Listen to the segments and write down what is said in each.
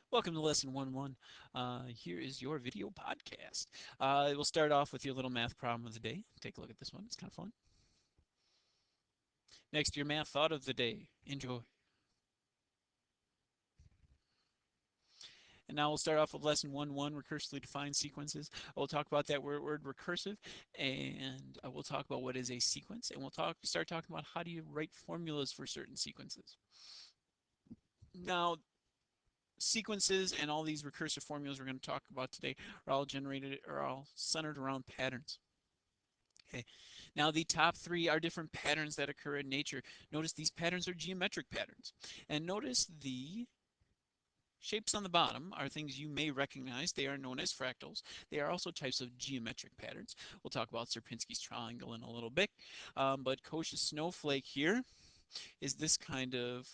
Welcome to Lesson 1-1. Here is your video podcast. We'll start off with your little math problem of the day. Take a look at this one. It's kind of fun. Next, your math thought of the day. Enjoy. And now we'll start off with Lesson 1-1, recursively defined sequences. We'll talk about that word recursive, and we'll talk about what is a sequence, and we'll start talking about how do you write formulas for certain sequences. Now, sequences and all these recursive formulas we're going to talk about today are all centered around patterns. Okay. Now the top three are different patterns that occur in nature. Notice these patterns are geometric patterns. And notice the shapes on the bottom are things you may recognize. They are known as fractals. They are also types of geometric patterns. We'll talk about Sierpinski's triangle in a little bit. But Koch's snowflake here is this kind of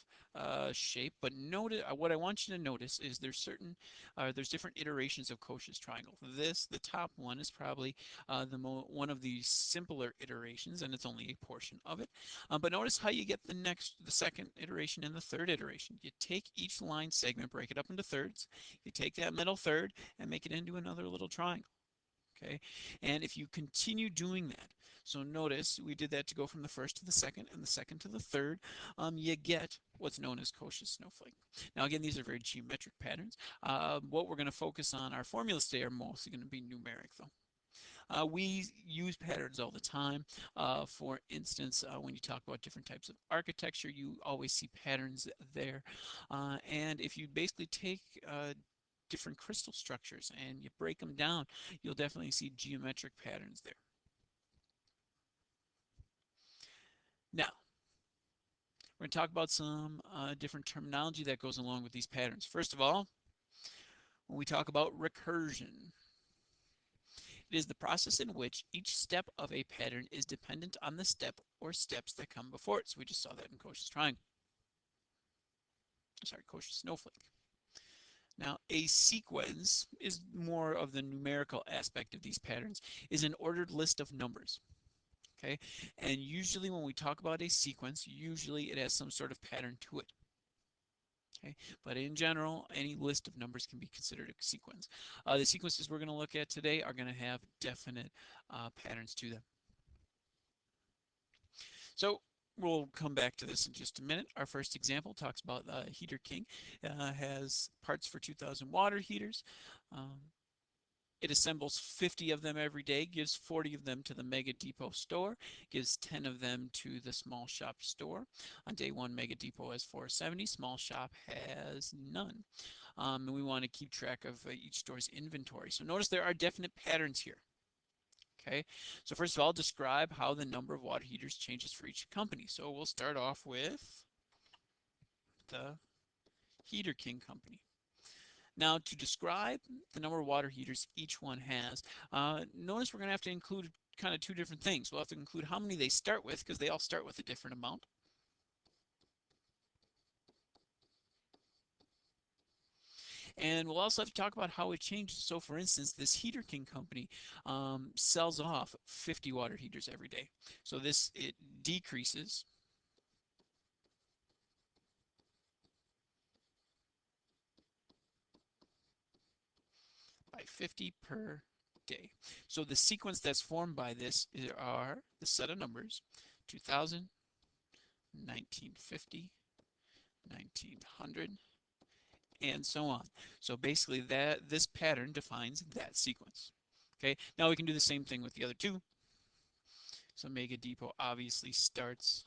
shape. But notice what I want you to notice is there's different iterations of Koch's triangle. The top one, is probably one of the simpler iterations, and it's only a portion of it. But notice how you get the second iteration and the third iteration. You take each line segment, break it up into thirds. You take that middle third and make it into another little triangle. Okay, and if you continue doing that, so notice we did that to go from the first to the second and the second to the third, you get what's known as Koch's snowflake. Now again, these are very geometric patterns. What we're going to focus on, our formulas today are mostly going to be numeric though. We use patterns all the time. For instance, when you talk about different types of architecture, you always see patterns there. And if you basically take different crystal structures and you break them down, you'll definitely see geometric patterns there. Now, we're going to talk about some different terminology that goes along with these patterns. First of all, when we talk about recursion, it is the process in which each step of a pattern is dependent on the step or steps that come before it. So we just saw that in Koch's triangle. Sorry, Koch's snowflake. Now, a sequence is more of the numerical aspect of these patterns, is an ordered list of numbers. Okay, and usually when we talk about a sequence, usually it has some sort of pattern to it. Okay, but in general, any list of numbers can be considered a sequence. The sequences we're going to look at today are going to have definite patterns to them. So we'll come back to this in just a minute. Our first example talks about Heater King. Has parts for 2,000 water heaters. Um, It assembles 50 of them every day, gives 40 of them to the Mega Depot store, gives 10 of them to the small shop store. On day one, Mega Depot has 470, small shop has none. And we want to keep track of each store's inventory. So notice there are definite patterns here. Okay, so first of all, describe how the number of water heaters changes for each company. So we'll start off with the Heater King company. Now, to describe the number of water heaters each one has, notice we're going to have to include kind of two different things. We'll have to include how many they start with, because they all start with a different amount. And we'll also have to talk about how it changes. So, for instance, this Heater King company sells off 50 water heaters every day. So it decreases by 50 per day. So the sequence that's formed by this are the set of numbers 2000, 1950, 1900, and so on. So basically this pattern defines that sequence. Okay, now we can do the same thing with the other two. So Mega Depot obviously starts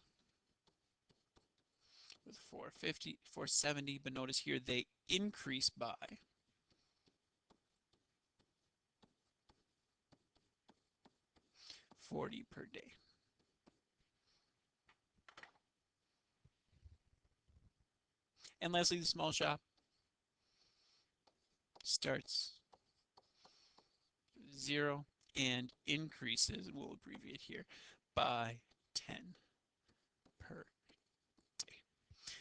with 450, 470, but notice here they increase by 40 per day. And lastly, the small shop starts 0 and increases, we'll abbreviate here, by 10 per day.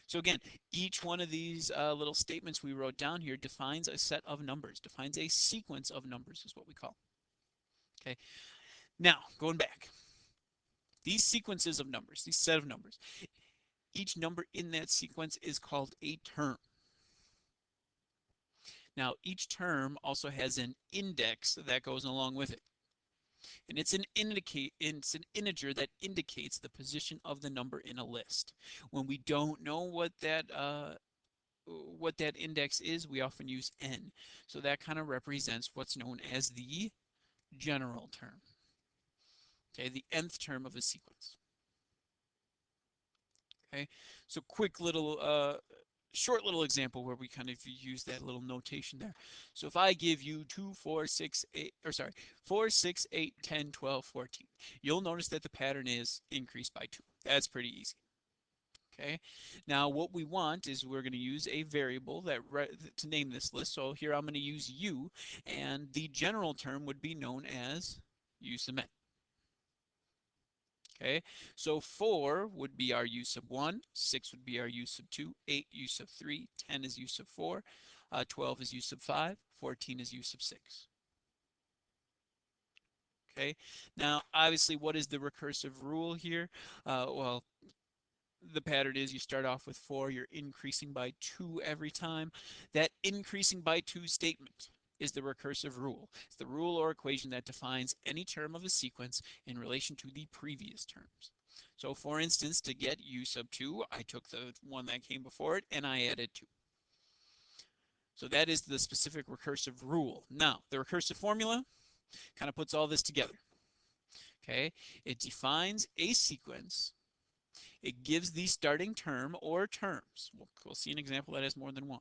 So again, each one of these little statements we wrote down here defines a set of numbers, defines a sequence of numbers is what we call. Okay, now going back, these sequences of numbers, these set of numbers, each number in that sequence is called a term. Now, each term also has an index that goes along with it. And it's an integer that indicates the position of the number in a list. When we don't know what that index is, we often use n. So that kind of represents what's known as the general term. Okay, the nth term of a sequence. Okay, so quick little short little example where we kind of use that little notation there. So if I give you 2, 4, 6, 8, or sorry, 4, 6, 8, 10, 12, 14, you'll notice that the pattern is increased by 2. That's pretty easy. Okay, now what we want is we're going to use a variable to name this list. So here I'm going to use u, and the general term would be known as u sub n. Okay, so 4 would be our u sub 1, 6 would be our u sub 2, 8 u sub 3, 10 is u sub 4, 12 is u sub 5, 14 is u sub 6. Okay, now obviously what is the recursive rule here? Well, the pattern is you start off with 4, you're increasing by 2 every time. That increasing by 2 statement is the recursive rule. It's the rule or equation that defines any term of a sequence in relation to the previous terms. So for instance, to get u sub 2, I took the one that came before it and I added 2. So that is the specific recursive rule. Now, the recursive formula kind of puts all this together. Okay, it defines a sequence. It gives the starting term or terms. We'll see an example that has more than one.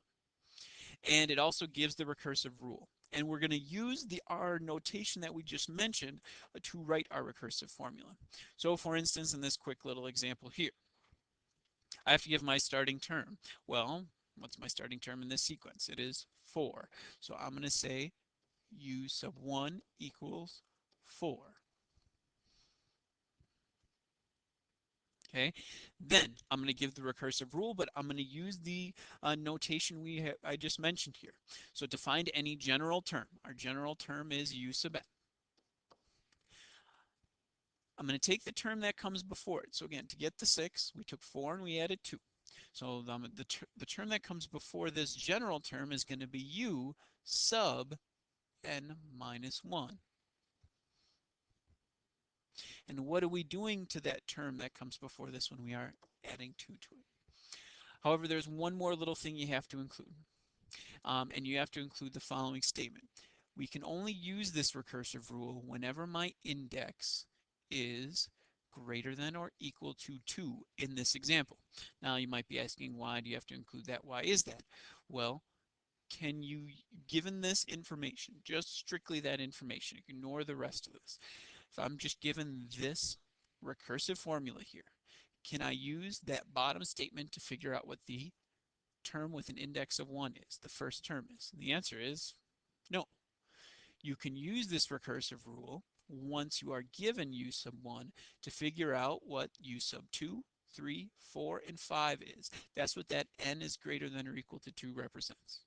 And it also gives the recursive rule. And we're going to use our notation that we just mentioned to write our recursive formula. So for instance, in this quick little example here, I have to give my starting term. Well, what's my starting term in this sequence? It is 4. So I'm going to say u sub 1 equals 4. Okay, then I'm going to give the recursive rule, but I'm going to use the notation I just mentioned here. So to find any general term, our general term is u sub n. I'm going to take the term that comes before it. So again, to get the 6, we took 4 and we added 2. So the term that comes before this general term is going to be u sub n minus 1. And what are we doing to that term that comes before this when we are adding 2 to it? However, there's one more little thing you have to include. And you have to include the following statement. We can only use this recursive rule whenever my index is greater than or equal to 2 in this example. Now you might be asking, why do you have to include that? Why is that? Well, given this information, just strictly that information, ignore the rest of this. If I'm just given this recursive formula here, can I use that bottom statement to figure out what the term with an index of 1 is, the first term is? And the answer is no. You can use this recursive rule once you are given u sub 1 to figure out what u sub 2, 3, 4, and 5 is. That's what that n is greater than or equal to 2 represents.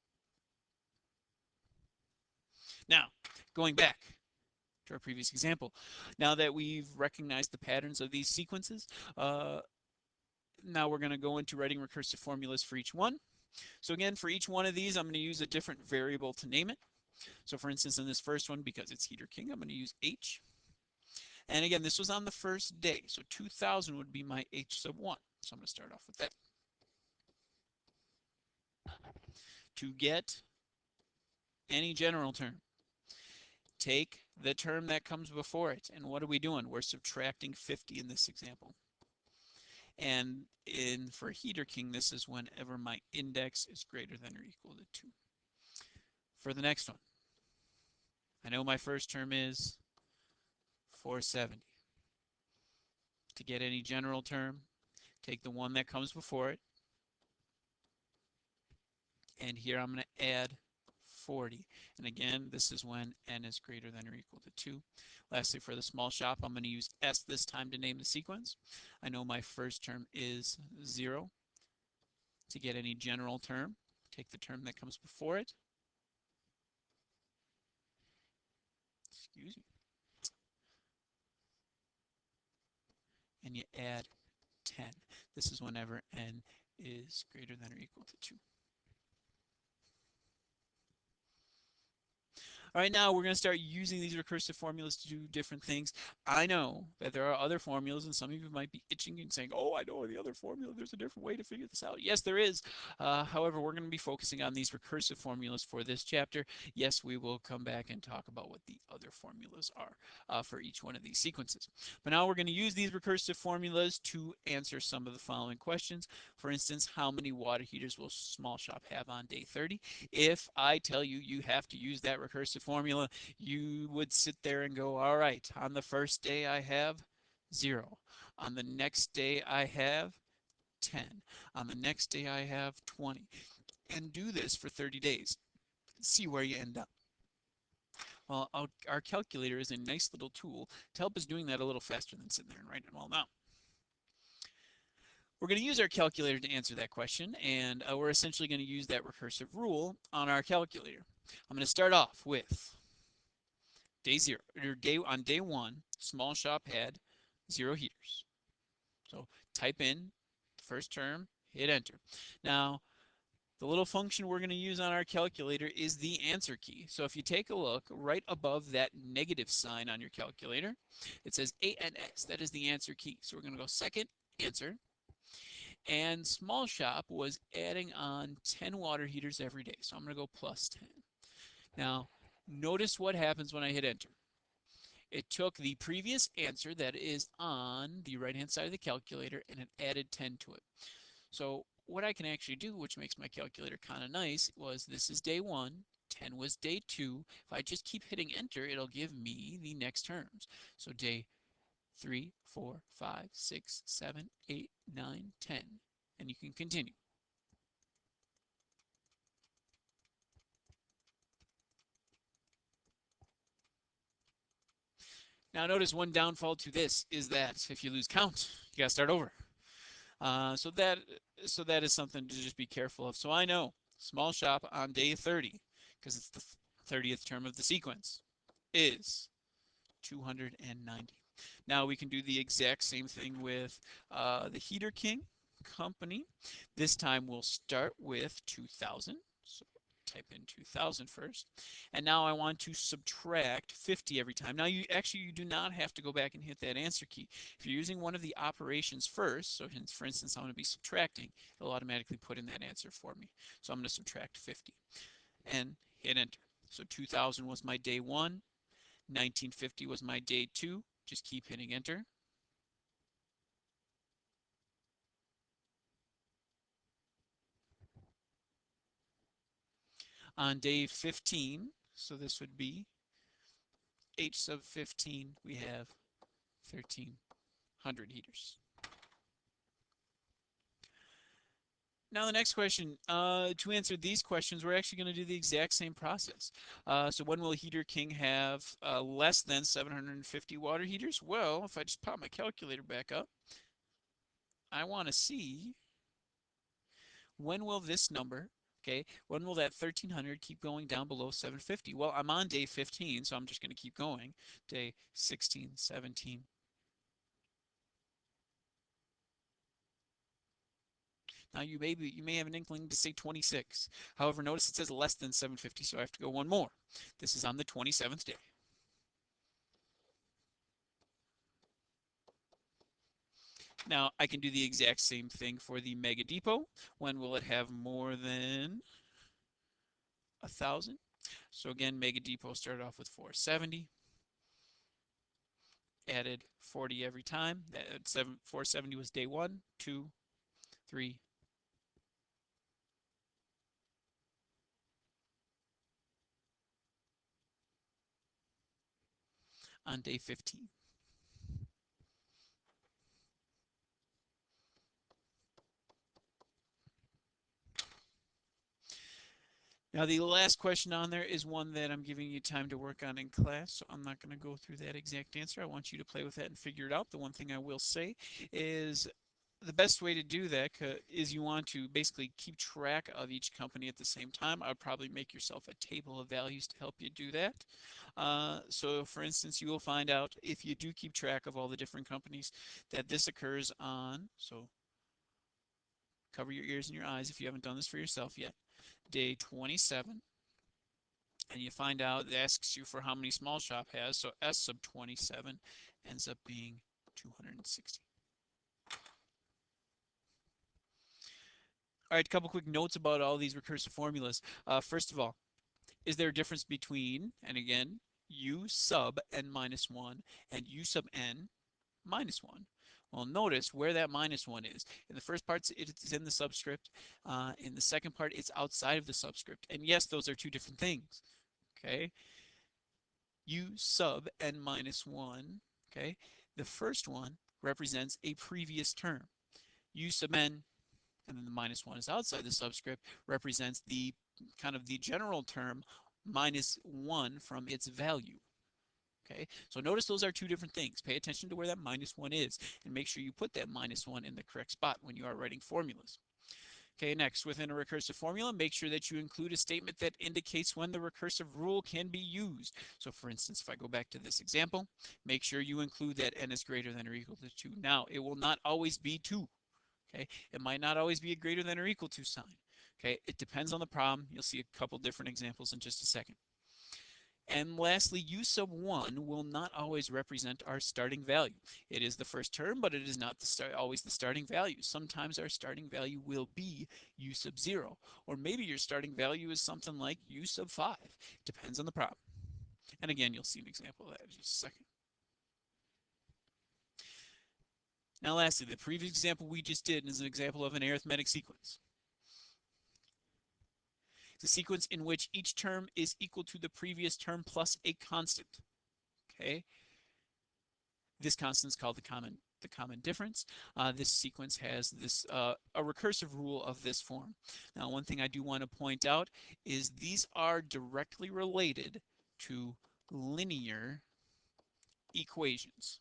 Now, going back to our previous example, now that we've recognized the patterns of these sequences, now we're going to go into writing recursive formulas for each one. So again, for each one of these, I'm going to use a different variable to name it. So for instance, in this first one, because it's heater king, I'm going to use h. And again, this was on the first day, so 2000 would be my h sub 1. So I'm going to start off with that. To get any general term, take the term that comes before it. And what are we doing? We're subtracting 50 in this example. And for heater king, this is whenever my index is greater than or equal to 2. For the next one, I know my first term is 470. To get any general term, take the one that comes before it. And here I'm going to add 40. And again, this is when n is greater than or equal to 2. Lastly, for the small shop, I'm going to use s this time to name the sequence. I know my first term is 0. To get any general term, take the term that comes before it. Excuse me. And you add 10. This is whenever n is greater than or equal to 2. All right, now we're going to start using these recursive formulas to do different things. I know that there are other formulas, and some of you might be itching and saying, oh, I know the other formula. There's a different way to figure this out. Yes, there is. However, we're going to be focusing on these recursive formulas for this chapter. Yes, we will come back and talk about what the other formulas are for each one of these sequences. But now we're going to use these recursive formulas to answer some of the following questions. For instance, how many water heaters will Small Shop have on day 30? If I tell you you have to use that recursive formula, you would sit there and go, all right, on the first day I have 0. On the next day I have 10. On the next day I have 20. And do this for 30 days. See where you end up. Well, our calculator is a nice little tool to help us doing that a little faster than sitting there and writing it all down. We're going to use our calculator to answer that question, and we're essentially going to use that recursive rule on our calculator. I'm going to start off with day 0, or on day 1, Small Shop had 0 heaters. So type in the first term, hit enter. Now, the little function we're going to use on our calculator is the answer key. So if you take a look right above that negative sign on your calculator, it says ANS. That is the answer key. So we're going to go second, answer. And Small Shop was adding on 10 water heaters every day. So I'm going to go plus 10. Now, notice what happens when I hit enter. It took the previous answer that is on the right-hand side of the calculator and it added 10 to it. So what I can actually do, which makes my calculator kind of nice, was this is day 1, 10 was day 2. If I just keep hitting enter, it'll give me the next terms. So day 3, 4, 5, 6, 7, 8, 9, 10. And you can continue. Now notice one downfall to this is that if you lose count, you gotta start over. Uh, so that so that is something to just be careful of. So I know Small Shop on day 30, because it's the 30th term of the sequence, is 290. Now we can do the exact same thing with the Heater King company. This time we'll start with 2000. So type in 2000 first. And now I want to subtract 50 every time. Now you do not have to go back and hit that answer key. If you're using one of the operations first, so for instance I'm going to be subtracting, it'll automatically put in that answer for me. So I'm going to subtract 50 and hit enter. So 2000 was my day 1, 1950 was my day 2. Just keep hitting enter. On day 15, so this would be H sub 15, we have 1300 heaters. Now the next question, to answer these questions, we're actually going to do the exact same process. So when will Heater King have less than 750 water heaters? Well, if I just pop my calculator back up, I want to see when will this number, okay, when will that 1300 keep going down below 750? Well, I'm on day 15, so I'm just going to keep going. Day 16, 17. Now you may have an inkling to say 26. However, notice it says less than 750, so I have to go one more. This is on the 27th day. Now I can do the exact same thing for the Mega Depot. When will it have more than 1,000? So again, Mega Depot started off with 470, added 40 every time. That 470 was day 1, 2, 3. On day 15. Now the last question on there is one that I'm giving you time to work on in class, so I'm not going to go through that exact answer. I want you to play with that and figure it out. The one thing I will say is the best way to do that is you want to basically keep track of each company at the same time. I would probably make yourself a table of values to help you do that. So for instance, you will find out if you do keep track of all the different companies that this occurs on, so cover your ears and your eyes if you haven't done this for yourself yet, day 27, and you find out it asks you for how many small shop has, so S sub 27 ends up being 260. All right, a couple quick notes about all these recursive formulas. First of all, is there a difference between, and again, u sub n minus 1 and u sub n minus 1? Well, notice where that minus 1 is. In the first part, it's in the subscript. In the second part, it's outside of the subscript. And yes, those are two different things. Okay, u sub n minus 1, okay, the first one represents a previous term. U sub n, and then the minus 1 is outside the subscript, represents the kind of the general term minus 1 from its value. Okay, so notice those are two different things. Pay attention to where that minus 1 is, and make sure you put that minus 1 in the correct spot when you are writing formulas. Okay, next, within a recursive formula, make sure that you include a statement that indicates when the recursive rule can be used. So for instance, if I go back to this example, make sure you include that n is greater than or equal to 2. Now, it will not always be 2. Okay, it might not always be a greater than or equal to sign. Okay, it depends on the problem. You'll see a couple different examples in just a second. And lastly, u sub 1 will not always represent our starting value. It is the first term, but it is not always the starting value. Sometimes our starting value will be u sub 0, or maybe your starting value is something like u sub 5. Depends on the problem. And again, you'll see an example of that in just a second. Now lastly, the previous example we just did is an example of an arithmetic sequence. It's a sequence in which each term is equal to the previous term plus a constant. Okay, this constant is called the common difference. This sequence has this a recursive rule of this form. Now, one thing I do want to point out is these are directly related to linear equations.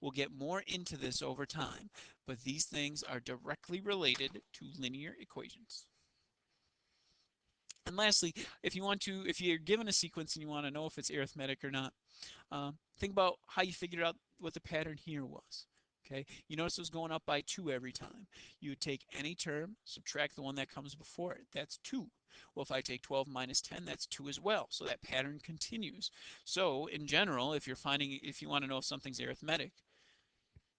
We'll get more into this over time, but these things are directly related to linear equations. And lastly, if you're given a sequence and you want to know if it's arithmetic or not, think about how you figured out what the pattern here was. Okay, you notice it was going up by 2 every time. You would take any term, subtract the one that comes before it. That's 2. Well, if I take 12 minus 10, that's 2 as well. So that pattern continues. So in general, if you want to know if something's arithmetic,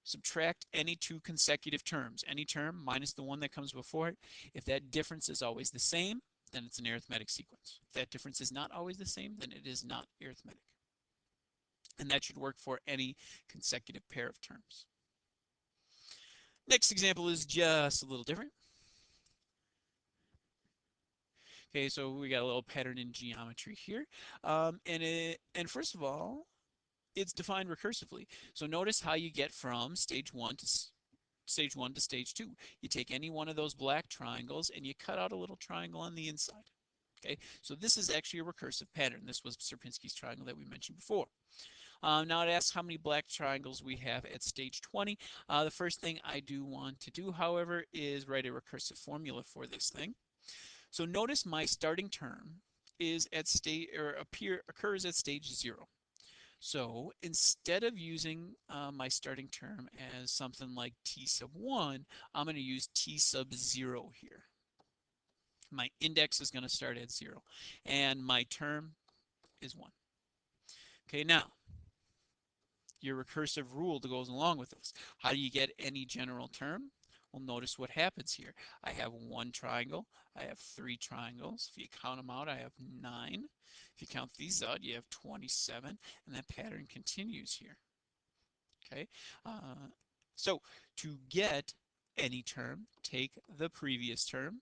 subtract any 2 consecutive terms. Any term minus the one that comes before it. If that difference is always the same, then it's an arithmetic sequence. If that difference is not always the same, then it is not arithmetic. And that should work for any consecutive pair of terms. Next example is just a little different. Okay, so we got a little pattern in geometry here. And first of all, it's defined recursively. So notice how you get from stage 1 to stage 2. You take any one of those black triangles and you cut out a little triangle on the inside. Okay, so this is actually a recursive pattern. This was Sierpinski's triangle that we mentioned before. Now it asks how many black triangles we have at stage 20. The first thing I do want to do, however, is write a recursive formula for this thing. So notice my starting term is at occurs at stage 0. So instead of using my starting term as something like t sub 1, I'm going to use t sub 0 here. My index is going to start at 0, and my term is 1. Okay, now your recursive rule that goes along with this. How do you get any general term? Well, notice what happens here. I have 1 triangle. I have 3 triangles. If you count them out, I have 9. If you count these out, you have 27, and that pattern continues here. Okay, so to get any term, take the previous term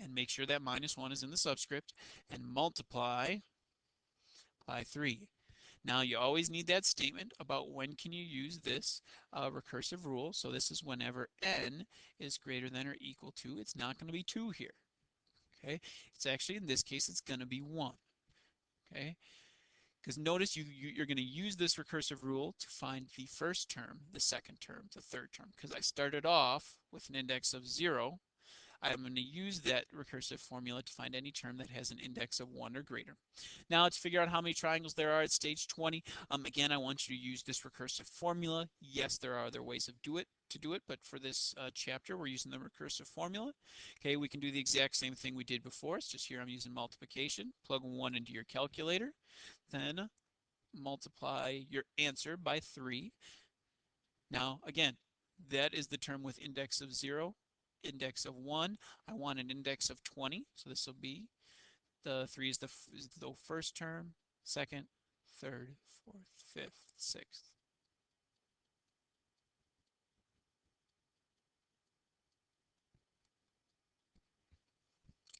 and make sure that minus 1 is in the subscript and multiply by 3. Now you always need that statement about when can you use this recursive rule. So this is whenever n is greater than or equal to, it's not going to be 2 here. Okay, it's actually, in this case, it's going to be 1. Okay, because notice you're going to use this recursive rule to find the first term, the second term, the third term. Because I started off with an index of 0, I'm going to use that recursive formula to find any term that has an index of 1 or greater. Now let's figure out how many triangles there are at stage 20. Again, I want you to use this recursive formula. Yes, there are other ways to do it, but for this chapter, we're using the recursive formula. Okay, we can do the exact same thing we did before. It's just here I'm using multiplication. Plug 1 into your calculator, then multiply your answer by 3. Now, again, that is the term with index of 0, index of 1. I want an index of 20, so this will be the 3 is the first term, second, third, fourth, fifth, sixth.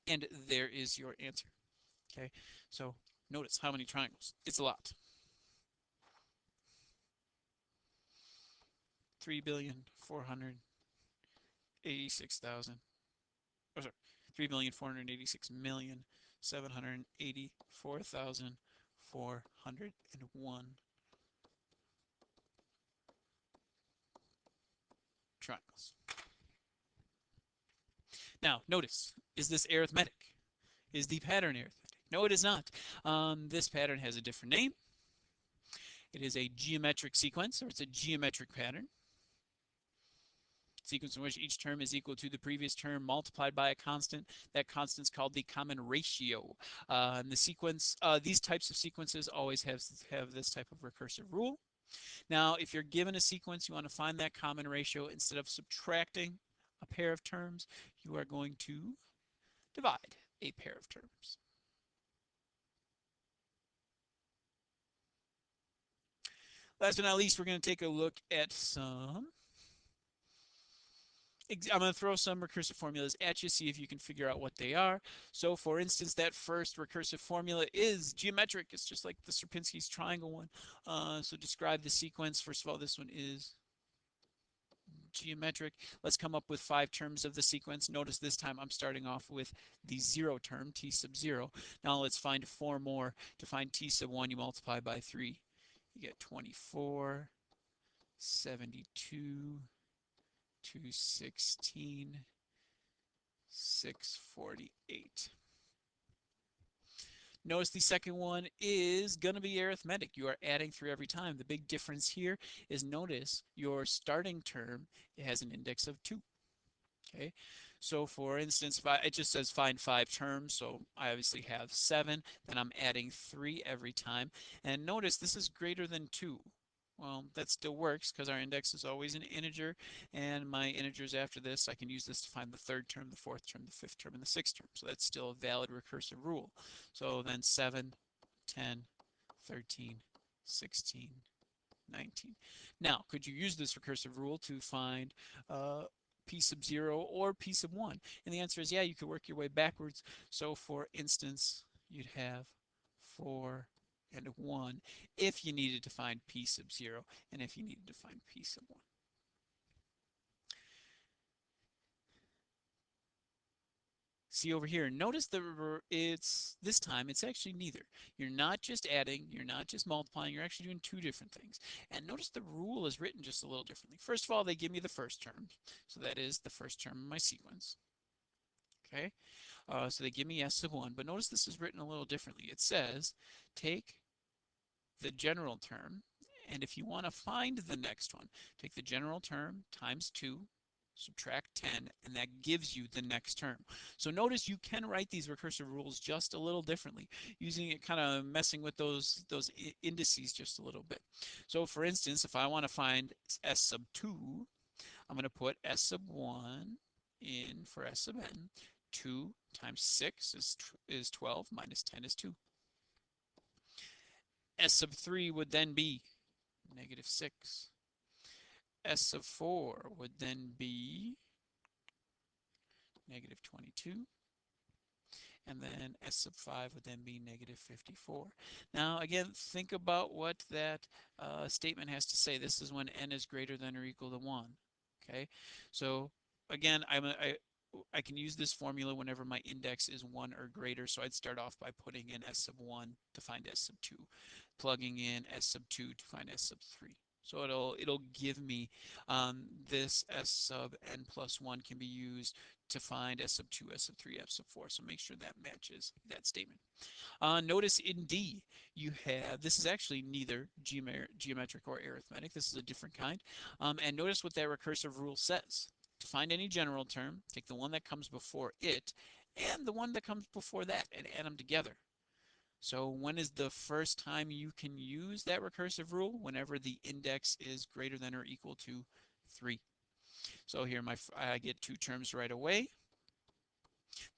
And there is your answer. Okay, so notice how many triangles. It's a lot. 3,486,000. Oh, sorry, 3,486,784,401 triangles. Now, notice, is this arithmetic? Is the pattern arithmetic? No, it is not. This pattern has a different name. It is a geometric sequence, or it's a geometric pattern. Sequence in which each term is equal to the previous term multiplied by a constant. That constant is called the common ratio. And the sequence, these types of sequences always have this type of recursive rule. Now, if you're given a sequence, you want to find that common ratio. Instead of subtracting a pair of terms, you are going to divide a pair of terms. Last but not least, we're going to take a look at some. I'm going to throw some recursive formulas at you, see if you can figure out what they are. So, for instance, that first recursive formula is geometric. It's just like the Sierpinski's triangle one. So, describe the sequence. First of all, this one is geometric. Let's come up with 5 terms of the sequence. Notice this time I'm starting off with the 0 term, t sub 0. Now let's find 4 more. To find t sub 1, you multiply by 3. You get 24, 72, 216, 648. Notice the second one is going to be arithmetic. You are adding through every time. The big difference here is notice your starting term, it has an index of 2. Okay, so for instance, it just says find 5 terms, so I obviously have 7, then I'm adding 3 every time, and notice this is greater than 2. Well, that still works because our index is always an integer, and my integers after this, I can use this to find the 3rd term, the 4th term, the 5th term, and the 6th term, so that's still a valid recursive rule. So then 7, 10, 13, 16, 19. Now, could you use this recursive rule to find p sub 0 or p sub 1? And the answer is yeah, you could work your way backwards. So for instance, you'd have 4 and 1 if you needed to find p sub 0 and if you needed to find p sub 1. See over here, notice it's this time it's actually neither. You're not just adding, you're not just multiplying, you're actually doing 2 different things. And notice the rule is written just a little differently. First of all, they give me the first term, so that is the first term of my sequence. Okay, so they give me s sub 1, but notice this is written a little differently. It says take the general term, and if you want to find the next one, take the general term times 2, subtract 10, and that gives you the next term. So notice you can write these recursive rules just a little differently, using it kind of messing with those indices just a little bit. So for instance, if I want to find s sub 2, I'm going to put s sub 1 in for s sub n. 2 times 6 is 12, minus 10 is 2. S sub 3 would then be negative 6. S sub 4 would then be negative 22. And then S sub 5 would then be negative 54. Now, again, think about what that statement has to say. This is when n is greater than or equal to 1. Okay, so again, I can use this formula whenever my index is 1 or greater. So I'd start off by putting in s sub 1 to find s sub 2, plugging in s sub 2 to find s sub 3. So it'll give me this s sub n plus 1 can be used to find S sub 2, S sub 3, S sub 4. So make sure that matches that statement. Notice in D, you have, this is actually neither geometric or arithmetic. This is a different kind. And notice what that recursive rule says. To find any general term, take the one that comes before it and the one that comes before that and add them together. So when is the first time you can use that recursive rule? Whenever the index is greater than or equal to 3. So here I get two terms right away.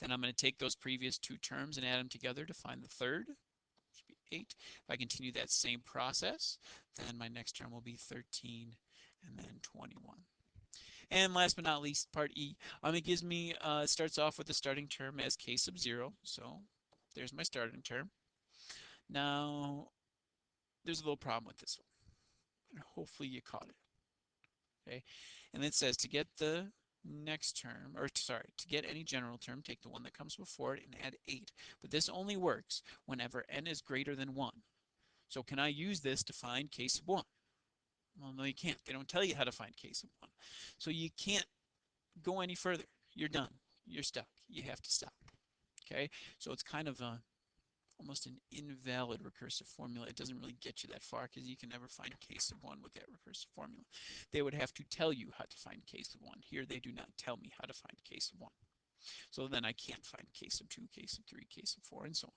Then I'm going to take those previous two terms and add them together to find the third, which would be 8. If I continue that same process, then my next term will be 13 and then 21. And last but not least, part E. It gives me, starts off with the starting term as k sub 0. So there's my starting term. Now, there's a little problem with this one. And hopefully you caught it. Okay, and it says to get the next term, or sorry, to get any general term, take the one that comes before it and add 8. But this only works whenever n is greater than 1. So can I use this to find k sub 1? Well, no, you can't. They don't tell you how to find k sub 1. So you can't go any further. You're done. You're stuck. You have to stop. Okay, so it's kind of almost an invalid recursive formula. It doesn't really get you that far because you can never find k sub 1 with that recursive formula. They would have to tell you how to find k sub 1. Here they do not tell me how to find k sub 1. So then I can't find k sub 2, k sub 3, k sub 4, and so on.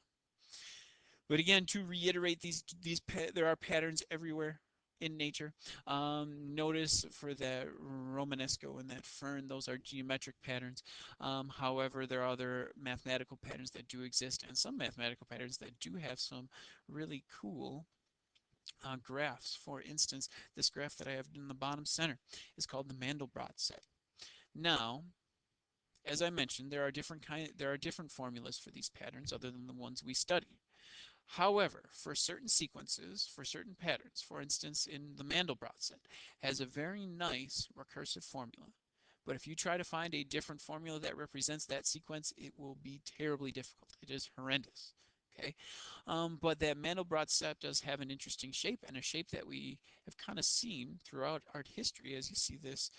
But again, to reiterate, there are patterns everywhere in nature. Notice for that Romanesco and that fern, those are geometric patterns. However, there are other mathematical patterns that do exist, and some mathematical patterns that do have some really cool graphs. For instance, this graph that I have in the bottom center is called the Mandelbrot Set. Now, as I mentioned, there are different formulas for these patterns other than the ones we studied. However, for certain sequences, for certain patterns, for instance, in the Mandelbrot set, has a very nice recursive formula. But if you try to find a different formula that represents that sequence, it will be terribly difficult. It is horrendous. Okay, but that Mandelbrot set does have an interesting shape, and a shape that we have kind of seen throughout art history, as you see this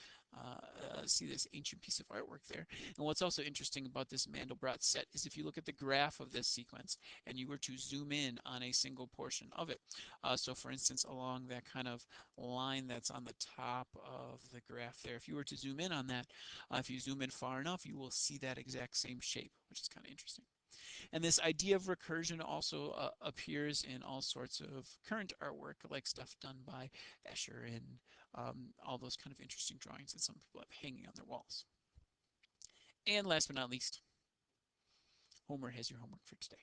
ancient piece of artwork there. And what's also interesting about this Mandelbrot set is if you look at the graph of this sequence and you were to zoom in on a single portion of it. So for instance, along that kind of line that's on the top of the graph there, if you were to zoom in on that, if you zoom in far enough, you will see that exact same shape, which is kind of interesting. And this idea of recursion also appears in all sorts of current artwork, like stuff done by Escher and all those kind of interesting drawings that some people have hanging on their walls. And last but not least, Homer has your homework for today.